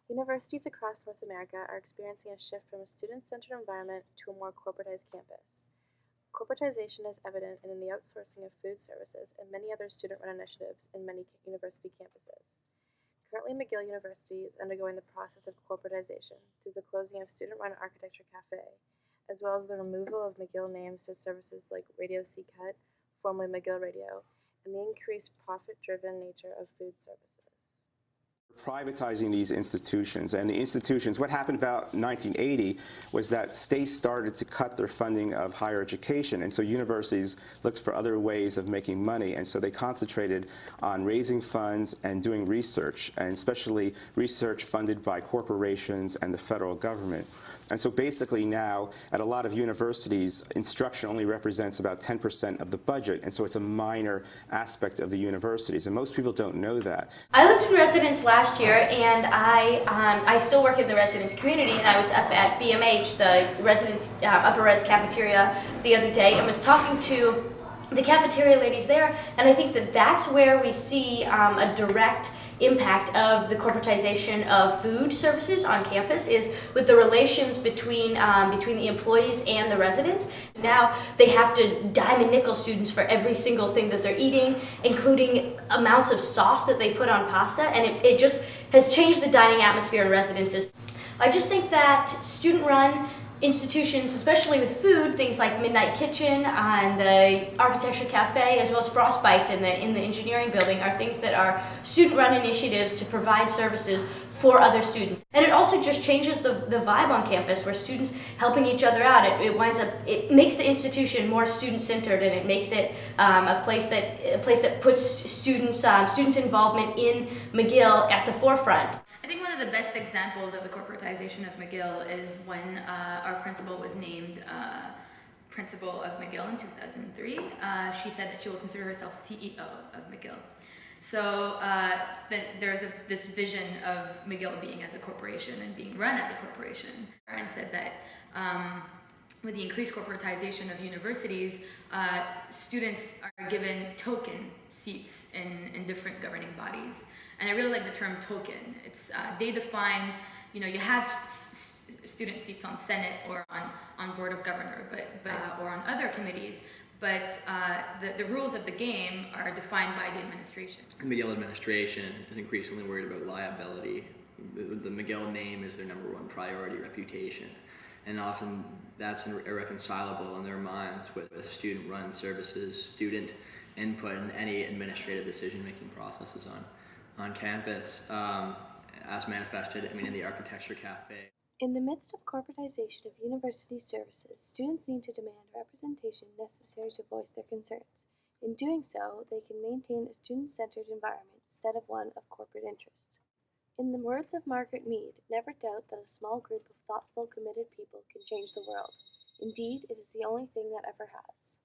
Universities across North America are experiencing a shift from a student-centered environment to a more corporatized campus. Corporatization is evident in the outsourcing of food services and many other student-run initiatives in many university campuses. Currently, McGill University is undergoing the process of corporatization through the closing of student-run Architecture Cafe, as well as the removal of McGill names to services like Radio C-Cut, formerly McGill Radio, and the increased profit-driven nature of food services. Privatizing these institutions, and the institutions, what happened about 1980 was that states started to cut their funding of higher education, and so universities looked for other ways of making money, and so they concentrated on raising funds and doing research, and especially research funded by corporations and the federal government. And so basically now, at a lot of universities, instruction only represents about 10% of the budget, and so it's a minor aspect of the universities, and most people don't know that. I lived in residence last year, and I still work in the residence community, and I was up at BMH, the residence upper res cafeteria, the other day, and was talking to the cafeteria ladies there, and I think that that's where we see a direct impact of the corporatization of food services on campus is with the relations between the employees and the residents. Now they have to dime and nickel students for every single thing that they're eating, including amounts of sauce that they put on pasta, and it just has changed the dining atmosphere in residences. I just think that student-run institutions, especially with food, things like Midnight Kitchen and the Architecture Cafe, as well as Frostbites in the engineering building, are things that are student-run initiatives to provide services for other students. And it also just changes the vibe on campus, where students helping each other out. It makes the institution more student-centered, and it makes it a place that puts students involvement in McGill at the forefront. I think one of the best examples of the corporatization of McGill is when our principal was named principal of McGill in 2003. She said that she will consider herself CEO of McGill. So there's this vision of McGill being as a corporation and being run as a corporation. And said that with the increased corporatization of universities, students are given token seats in different governing bodies. And I really like the term token. It's they define, you have student seats on Senate or on Board of Governor, but or on other committees, but the rules of the game are defined by the administration. The McGill administration is increasingly worried about liability. The McGill name is their number one priority, reputation. And often that's irreconcilable in their minds with student-run services, student input in any administrative decision-making processes on campus, as manifested, in the Architecture Cafe. In the midst of corporatization of university services, students need to demand representation necessary to voice their concerns. In doing so, they can maintain a student-centered environment instead of one of corporate interest. In the words of Margaret Mead, never doubt that a small group of thoughtful, committed people can change the world. Indeed, it is the only thing that ever has.